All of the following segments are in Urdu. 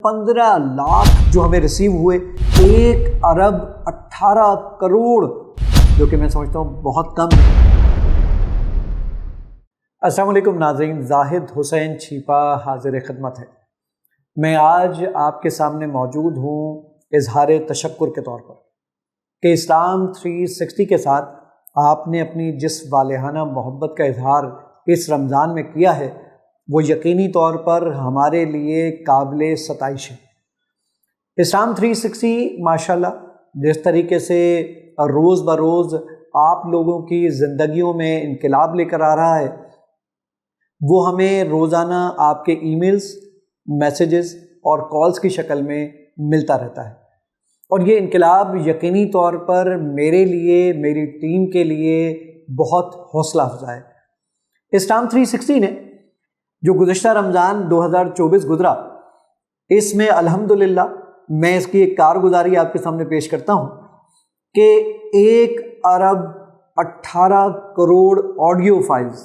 15 لاکھ جو ہمیں ریسیو ہوئے، 1 ارب 18 کروڑ، جو کہ میں سمجھتا ہوں بہت کم ہے۔ السلام علیکم ناظرین، زاہد حسین چھیپا حاضر خدمت ہے۔ میں آج آپ کے سامنے موجود ہوں اظہار تشکر کے طور پر کہ اسلام 360 کے ساتھ آپ نے اپنی جس والہانہ محبت کا اظہار اس رمضان میں کیا ہے وہ یقینی طور پر ہمارے لیے قابل ستائش ہے۔ اسلام 360 ماشاءاللہ جس طریقے سے روز بروز آپ لوگوں کی زندگیوں میں انقلاب لے کر آ رہا ہے، وہ ہمیں روزانہ آپ کے ای میلز، میسیجز اور کالز کی شکل میں ملتا رہتا ہے، اور یہ انقلاب یقینی طور پر میرے لیے، میری ٹیم کے لیے بہت حوصلہ افزا ہے۔ اسلام 360 نے جو گزشتہ رمضان 2024 گزرا، اس میں الحمدللہ میں اس کی ایک کارگزاری آپ کے سامنے پیش کرتا ہوں کہ 1 ارب 18 کروڑ آڈیو فائلز،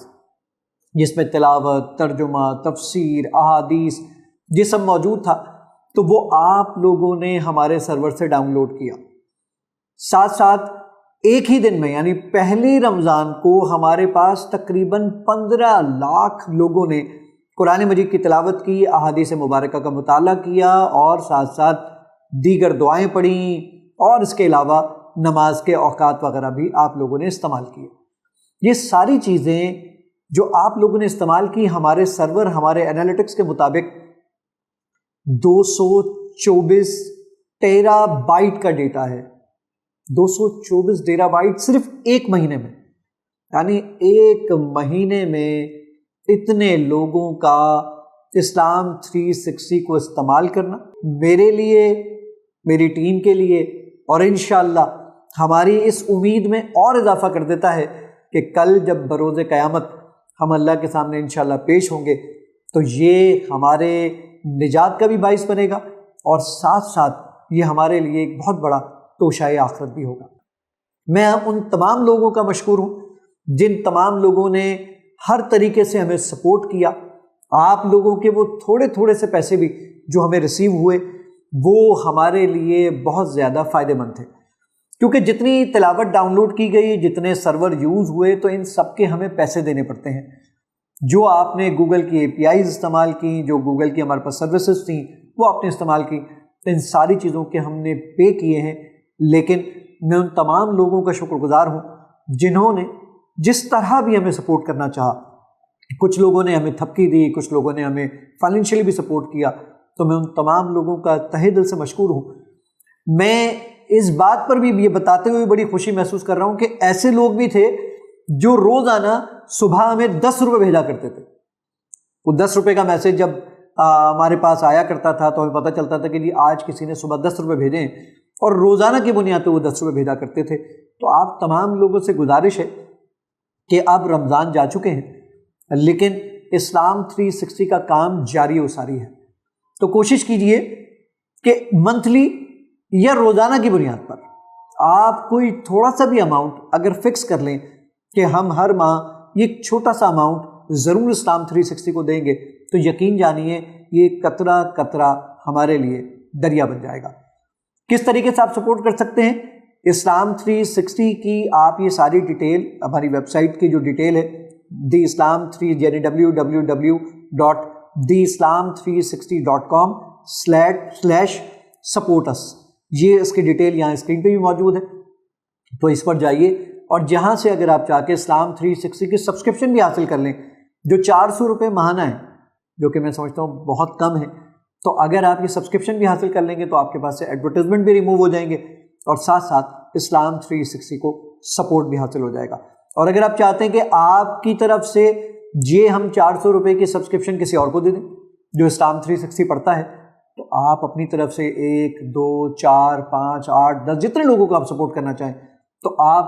جس میں تلاوت، ترجمہ، تفسیر، احادیث یہ سب موجود تھا، تو وہ آپ لوگوں نے ہمارے سرور سے ڈاؤن لوڈ کیا۔ ساتھ ساتھ ایک ہی دن میں یعنی پہلی رمضان کو ہمارے پاس تقریباً 15 لاکھ لوگوں نے قرآن مجید کی تلاوت کی، احادیث مبارکہ کا مطالعہ کیا، اور ساتھ ساتھ دیگر دعائیں پڑھیں، اور اس کے علاوہ نماز کے اوقات وغیرہ بھی آپ لوگوں نے استعمال کیے۔ یہ ساری چیزیں جو آپ لوگوں نے استعمال کی، ہمارے سرور، ہمارے انالیٹکس کے مطابق 224 ٹیرا بائٹ کا ڈیٹا ہے۔ 224 ٹیرا بائٹ صرف ایک مہینے میں، یعنی ایک مہینے میں اتنے لوگوں کا اسلام 360 کو استعمال کرنا میرے لیے، میری ٹیم کے لیے، اور انشاءاللہ ہماری اس امید میں اور اضافہ کر دیتا ہے کہ کل جب بروز قیامت ہم اللہ کے سامنے انشاءاللہ پیش ہوں گے تو یہ ہمارے نجات کا بھی باعث بنے گا، اور ساتھ ساتھ یہ ہمارے لیے ایک بہت بڑا توشہ آخرت بھی ہوگا۔ میں ان تمام لوگوں کا مشکور ہوں جن تمام لوگوں نے ہر طریقے سے ہمیں سپورٹ کیا۔ آپ لوگوں کے وہ تھوڑے تھوڑے سے پیسے بھی جو ہمیں ریسیو ہوئے وہ ہمارے لیے بہت زیادہ فائدہ مند تھے، کیونکہ جتنی تلاوت ڈاؤن لوڈ کی گئی، جتنے سرور یوز ہوئے، تو ان سب کے ہمیں پیسے دینے پڑتے ہیں۔ جو آپ نے گوگل کی اے پی آئیز استعمال کی، جو گوگل کی ہمارے پاس سروسز تھیں وہ آپ نے استعمال کی، ان ساری چیزوں کے ہم نے پے کیے ہیں۔ لیکن میں ان تمام لوگوں کا شکر گزار ہوں جنہوں نے جس طرح بھی ہمیں سپورٹ کرنا چاہا۔ کچھ لوگوں نے ہمیں تھپکی دی، کچھ لوگوں نے ہمیں فائنینشلی بھی سپورٹ کیا، تو میں ان تمام لوگوں کا تہہ دل سے مشکور ہوں۔ میں اس بات پر بھی یہ بتاتے ہوئے بڑی خوشی محسوس کر رہا ہوں کہ ایسے لوگ بھی تھے جو روزانہ صبح ہمیں 10 روپے بھیجا کرتے تھے۔ وہ 10 روپے کا میسج جب ہمارے پاس آیا کرتا تھا تو ہمیں پتہ چلتا تھا کہ جی آج کسی نے صبح 10 روپے بھیجے ہیں، اور روزانہ کی بنیاد پہ وہ 10 روپے بھیجا کرتے تھے۔ تو آپ تمام لوگوں سے گزارش ہے کہ اب رمضان جا چکے ہیں، لیکن اسلام 360 کا کام جاری و ساری ہے، تو کوشش کیجئے کہ منتھلی یا روزانہ کی بنیاد پر آپ کوئی تھوڑا سا بھی اماؤنٹ اگر فکس کر لیں کہ ہم ہر ماہ یہ ایک چھوٹا سا اماؤنٹ ضرور اسلام 360 کو دیں گے، تو یقین جانیے یہ قطرہ قطرہ ہمارے لیے دریا بن جائے گا۔ کس طریقے سے آپ سپورٹ کر سکتے ہیں اسلام 360 کی؟ آپ یہ ساری ڈیٹیل ہماری ویب سائٹ کی جو ڈیٹیل ہے theislam3 یعنی www.theislam360.com/support us، یہ اس کی ڈیٹیل یہاں اسکرین پہ بھی موجود ہے، تو اس پر جائیے، اور جہاں سے اگر آپ چاہ کے اسلام 360 کی سبسکرپشن بھی حاصل کر لیں جو 400 روپے ماہانہ ہے، جو کہ میں سمجھتا ہوں بہت کم ہے، تو اگر آپ یہ سبسکرپشن بھی حاصل کر لیں گے تو آپ کے پاس سے ایڈورٹائزمنٹ بھی ریموو ہو جائیں گے، اور ساتھ ساتھ اسلام 360 کو سپورٹ بھی حاصل ہو جائے گا۔ اور اگر آپ چاہتے ہیں کہ آپ کی طرف سے یہ ہم 400 روپے کی سبسکرپشن کسی اور کو دے دیں جو اسلام 360 پڑھتا ہے، تو آپ اپنی طرف سے 1 2 4 5 8 10 جتنے لوگوں کو آپ سپورٹ کرنا چاہیں تو آپ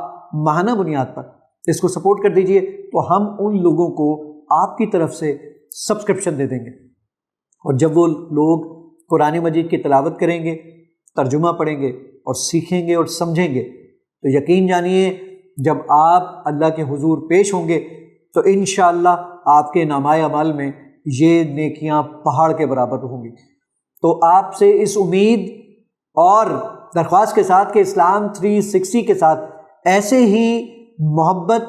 ماہانہ بنیاد پر اس کو سپورٹ کر دیجئے، تو ہم ان لوگوں کو آپ کی طرف سے سبسکرپشن دے دیں گے، اور جب وہ لوگ قرآن مجید کی تلاوت کریں گے، ترجمہ پڑھیں گے اور سیکھیں گے اور سمجھیں گے، تو یقین جانیے جب آپ اللہ کے حضور پیش ہوں گے تو انشاءاللہ آپ کے نامۂ اعمال میں یہ نیکیاں پہاڑ کے برابر ہوں گی۔ تو آپ سے اس امید اور درخواست کے ساتھ کہ اسلام 360 کے ساتھ ایسے ہی محبت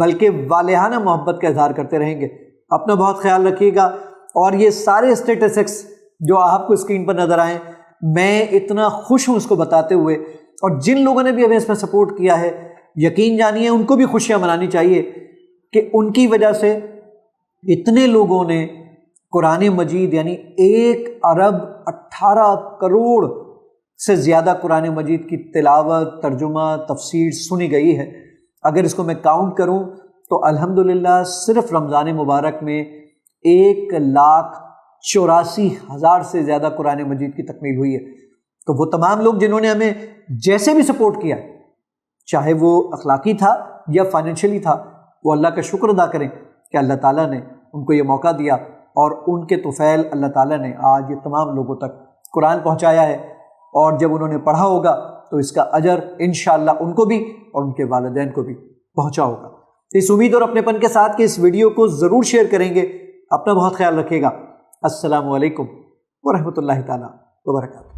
بلکہ والہانہ محبت کا اظہار کرتے رہیں گے۔ اپنا بہت خیال رکھیے گا، اور یہ سارے اسٹیٹسٹکس جو آپ کو اسکرین پر نظر آئیں، میں اتنا خوش ہوں اس کو بتاتے ہوئے، اور جن لوگوں نے بھی ہمیں اس میں سپورٹ کیا ہے یقین جانیے ان کو بھی خوشیاں منانی چاہیے کہ ان کی وجہ سے اتنے لوگوں نے قرآن مجید یعنی 1 ارب 18 کروڑ سے زیادہ قرآن مجید کی تلاوت، ترجمہ، تفسیر سنی گئی ہے۔ اگر اس کو میں کاؤنٹ کروں تو الحمدللہ صرف رمضان مبارک میں 1,84,000 سے زیادہ قرآن مجید کی تکمیل ہوئی ہے۔ تو وہ تمام لوگ جنہوں نے ہمیں جیسے بھی سپورٹ کیا، چاہے وہ اخلاقی تھا یا فائنینشلی تھا، وہ اللہ کا شکر ادا کریں کہ اللہ تعالیٰ نے ان کو یہ موقع دیا، اور ان کے طفیل اللہ تعالیٰ نے آج یہ تمام لوگوں تک قرآن پہنچایا ہے، اور جب انہوں نے پڑھا ہوگا تو اس کا اجر انشاءاللہ ان کو بھی اور ان کے والدین کو بھی پہنچا ہوگا۔ تو اس امید اور اپنے پن کے ساتھ کہ اس ویڈیو کو ضرور شیئر کریں گے۔ اپنا بہت خیال رکھیے گا۔ السلام علیکم ورحمۃ اللہ تعالیٰ وبرکاتہ۔